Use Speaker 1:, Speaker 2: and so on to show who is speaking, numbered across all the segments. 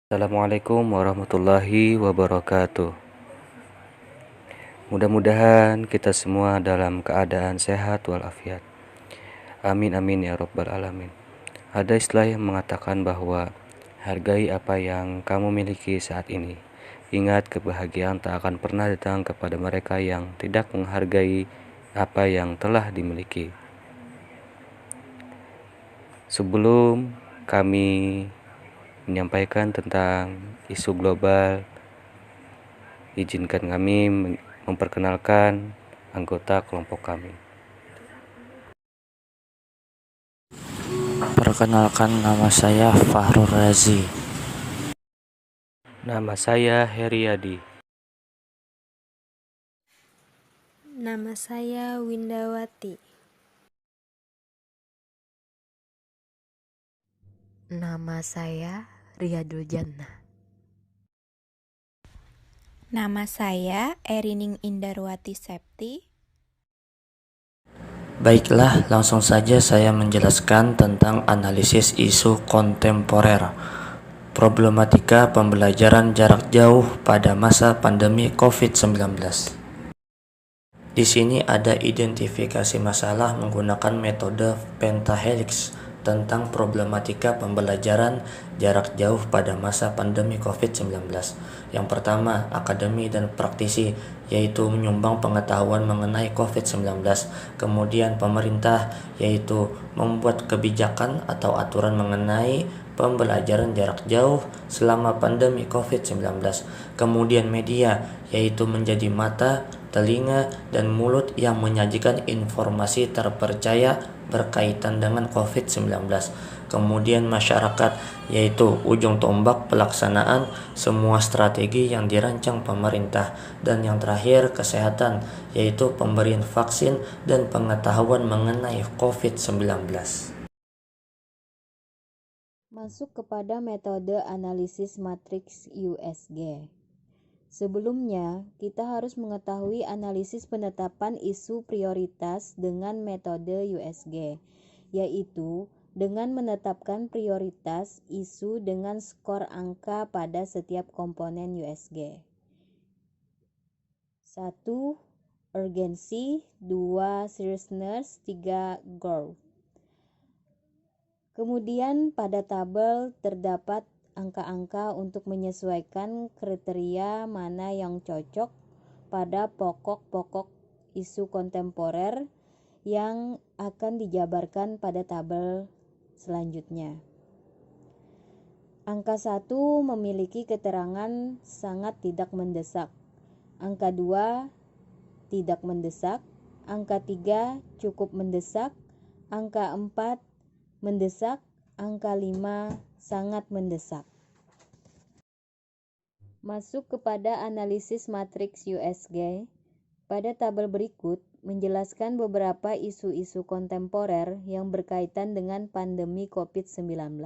Speaker 1: Assalamualaikum warahmatullahi wabarakatuh. Mudah-mudahan kita semua dalam keadaan sehat walafiat. Amin amin ya rabbal alamin. Ada istilah yang mengatakan bahwa hargai apa yang kamu miliki saat ini. Ingat, kebahagiaan tak akan pernah datang kepada mereka yang tidak menghargai apa yang telah dimiliki. Sebelum kami menyampaikan tentang isu global, izinkan kami memperkenalkan anggota kelompok kami.
Speaker 2: Perkenalkan, nama saya Fahrul Razi.
Speaker 1: Nama saya Heriadi.
Speaker 3: Nama saya Windawati.
Speaker 4: Nama saya Riyadul Jannah.
Speaker 3: Nama saya Erining Indarwati Septi.
Speaker 2: Baiklah, langsung saja saya menjelaskan tentang analisis isu kontemporer. Problematika pembelajaran jarak jauh pada masa pandemi COVID-19. Di sini ada identifikasi masalah menggunakan metode pentahelix tentang problematika pembelajaran jarak jauh pada masa pandemi COVID-19. Yang pertama, akademi dan praktisi, yaitu menyumbang pengetahuan mengenai COVID-19. Kemudian pemerintah, yaitu membuat kebijakan atau aturan mengenai pembelajaran jarak jauh selama pandemi COVID-19. Kemudian media, yaitu menjadi mata, telinga, dan mulut yang menyajikan informasi terpercaya berkaitan dengan COVID-19. Kemudian masyarakat, yaitu ujung tombak pelaksanaan semua strategi yang dirancang pemerintah. Dan yang terakhir, kesehatan, yaitu pemberian vaksin dan pengetahuan mengenai COVID-19.
Speaker 5: Masuk kepada metode analisis matriks USG. Sebelumnya, kita harus mengetahui analisis penetapan isu prioritas dengan metode USG, yaitu dengan menetapkan prioritas isu dengan skor angka pada setiap komponen USG. 1. Urgensi, 2. Seriousness, 3. growth. Kemudian pada tabel terdapat angka-angka untuk menyesuaikan kriteria mana yang cocok pada pokok-pokok isu kontemporer yang akan dijabarkan pada tabel selanjutnya. Angka 1 memiliki keterangan sangat tidak mendesak. Angka 2 tidak mendesak. Angka 3 cukup mendesak. Angka 4 mendesak. Angka 5 sangat mendesak. Masuk kepada analisis matriks USG. Pada tabel berikut menjelaskan beberapa isu-isu kontemporer yang berkaitan dengan pandemi COVID-19.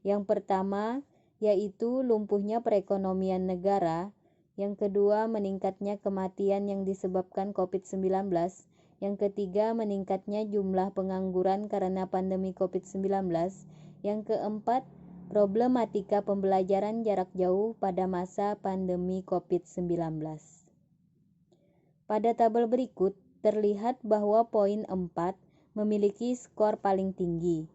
Speaker 5: Yang pertama yaitu lumpuhnya perekonomian negara. Yang kedua, meningkatnya kematian yang disebabkan COVID-19. Yang ketiga, meningkatnya jumlah pengangguran karena pandemi COVID-19. Yang keempat, problematika pembelajaran jarak jauh pada masa pandemi COVID-19. Pada tabel berikut, terlihat bahwa poin 4 memiliki skor paling tinggi.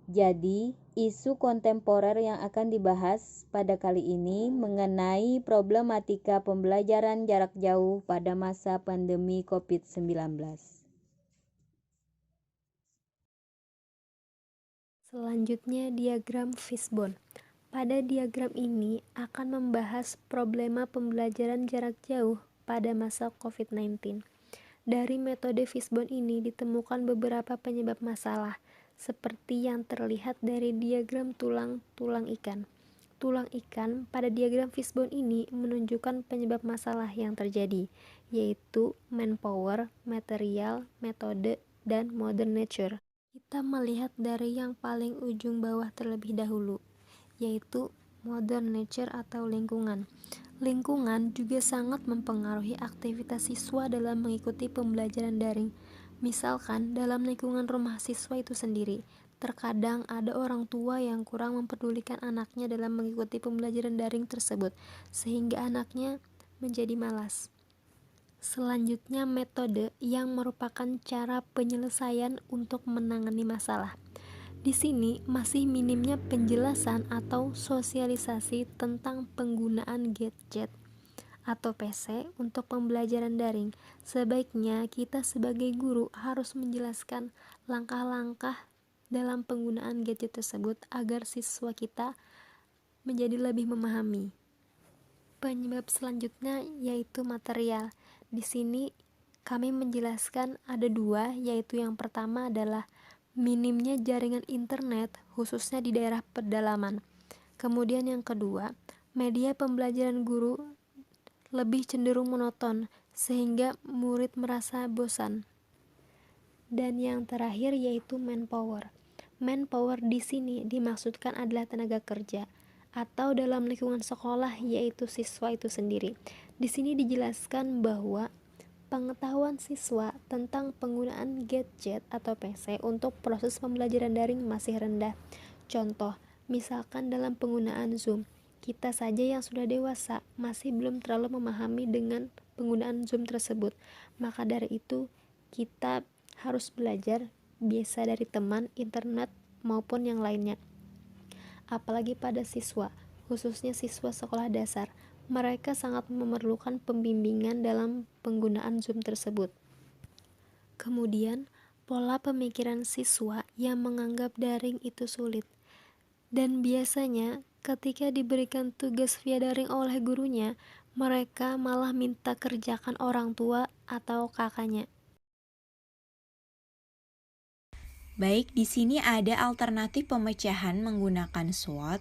Speaker 5: Jadi, isu kontemporer yang akan dibahas pada kali ini mengenai problematika pembelajaran jarak jauh pada masa pandemi COVID-19.
Speaker 3: Selanjutnya, diagram Fishbone. Pada diagram ini akan membahas problema pembelajaran jarak jauh pada masa COVID-19. Dari metode Fishbone ini ditemukan beberapa penyebab masalah, seperti yang terlihat dari diagram tulang ikan. Tulang ikan pada diagram Fishbone ini menunjukkan penyebab masalah yang terjadi, yaitu manpower, material, metode, dan modern nature. Kita melihat dari yang paling ujung bawah terlebih dahulu, yaitu modern nature atau lingkungan. Lingkungan juga sangat mempengaruhi aktivitas siswa dalam mengikuti pembelajaran daring. Misalkan dalam lingkungan rumah siswa itu sendiri, terkadang ada orang tua yang kurang memperdulikan anaknya dalam mengikuti pembelajaran daring tersebut, sehingga anaknya menjadi malas. Selanjutnya, metode yang merupakan cara penyelesaian untuk menangani masalah. Di sini masih minimnya penjelasan atau sosialisasi tentang penggunaan gadget atau PC untuk pembelajaran daring. Sebaiknya kita sebagai guru harus menjelaskan langkah-langkah dalam penggunaan gadget tersebut agar siswa kita menjadi lebih memahami. Penyebab selanjutnya yaitu material. Di sini kami menjelaskan ada dua, yaitu yang pertama adalah minimnya jaringan internet khususnya di daerah pedalaman. Kemudian yang kedua, media pembelajaran guru lebih cenderung monoton sehingga murid merasa bosan. Dan yang terakhir yaitu manpower. Manpower di sini dimaksudkan adalah tenaga kerja atau dalam lingkungan sekolah yaitu siswa itu sendiri. Di sini dijelaskan bahwa pengetahuan siswa tentang penggunaan gadget atau PC untuk proses pembelajaran daring masih rendah. Contoh, misalkan dalam penggunaan Zoom, kita saja yang sudah dewasa masih belum terlalu memahami dengan penggunaan Zoom tersebut. Maka dari itu, kita harus belajar biasa dari teman, internet, maupun yang lainnya. Apalagi pada siswa, khususnya siswa sekolah dasar, mereka sangat memerlukan pembimbingan dalam penggunaan Zoom tersebut. Kemudian, pola pemikiran siswa yang menganggap daring itu sulit. Dan biasanya, ketika diberikan tugas via daring oleh gurunya, mereka malah minta kerjakan orang tua atau kakaknya.
Speaker 6: Baik, di sini ada alternatif pemecahan menggunakan SWOT.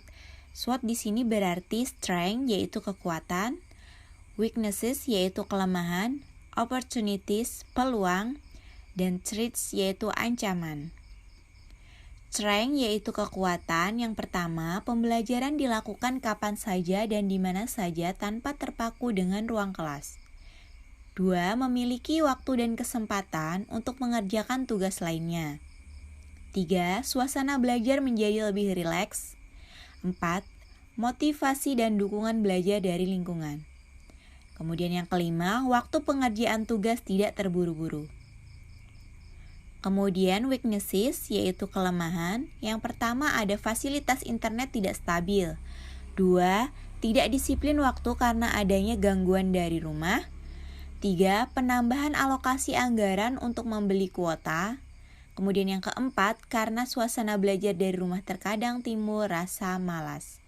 Speaker 6: SWOT di sini berarti strength yaitu kekuatan, weaknesses yaitu kelemahan, opportunities peluang, dan threats yaitu ancaman. Strength yaitu kekuatan. Yang pertama, pembelajaran dilakukan kapan saja dan di mana saja tanpa terpaku dengan ruang kelas. 2. Memiliki waktu dan kesempatan untuk mengerjakan tugas lainnya. 3. Suasana belajar menjadi lebih rileks. 4. Motivasi dan dukungan belajar dari lingkungan. Kemudian yang kelima, waktu pengerjaan tugas tidak terburu-buru. Kemudian weaknesses yaitu kelemahan. Yang pertama ada fasilitas internet tidak stabil. 2. Tidak disiplin waktu karena adanya gangguan dari rumah. 3. Penambahan alokasi anggaran untuk membeli kuota. Kemudian yang keempat, karena suasana belajar dari rumah terkadang timbul rasa malas.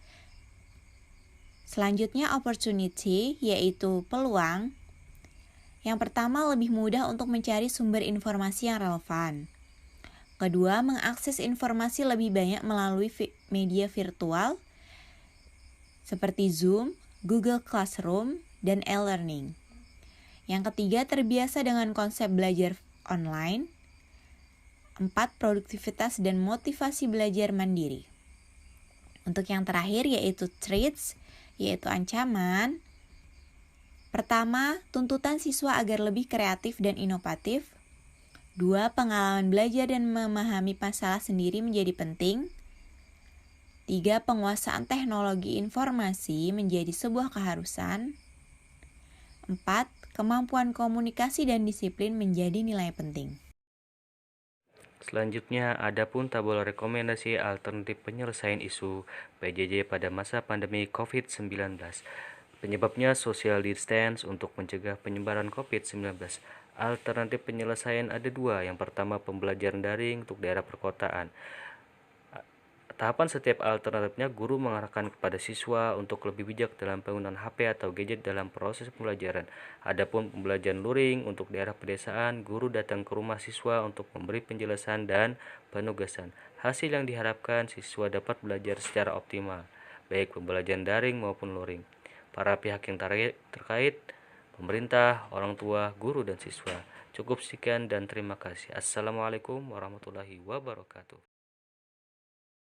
Speaker 6: Selanjutnya opportunity, yaitu peluang. Yang pertama, lebih mudah untuk mencari sumber informasi yang relevan. Kedua, mengakses informasi lebih banyak melalui media virtual seperti Zoom, Google Classroom, dan e-learning. Yang ketiga, terbiasa dengan konsep belajar online. 4. Produktivitas dan motivasi belajar mandiri. Untuk yang terakhir yaitu threats, yaitu ancaman. Pertama, tuntutan siswa agar lebih kreatif dan inovatif. 2. Pengalaman belajar dan memahami masalah sendiri menjadi penting. 3. Penguasaan teknologi informasi menjadi sebuah keharusan. 4. Kemampuan komunikasi dan disiplin menjadi nilai penting.
Speaker 1: Selanjutnya, ada pun tabel rekomendasi alternatif penyelesaian isu PJJ pada masa pandemi COVID-19. Penyebabnya social distance untuk mencegah penyebaran COVID-19. Alternatif penyelesaian ada dua. Yang pertama, pembelajaran daring untuk daerah perkotaan. Tahapan setiap alternatifnya, guru mengarahkan kepada siswa untuk lebih bijak dalam penggunaan HP atau gadget dalam proses pembelajaran. Adapun pembelajaran luring untuk daerah pedesaan, guru datang ke rumah siswa untuk memberi penjelasan dan penugasan. Hasil yang diharapkan, siswa dapat belajar secara optimal, baik pembelajaran daring maupun luring. Para pihak yang terkait, pemerintah, orang tua, guru, dan siswa. Cukup sekian dan terima kasih. Assalamualaikum warahmatullahi wabarakatuh.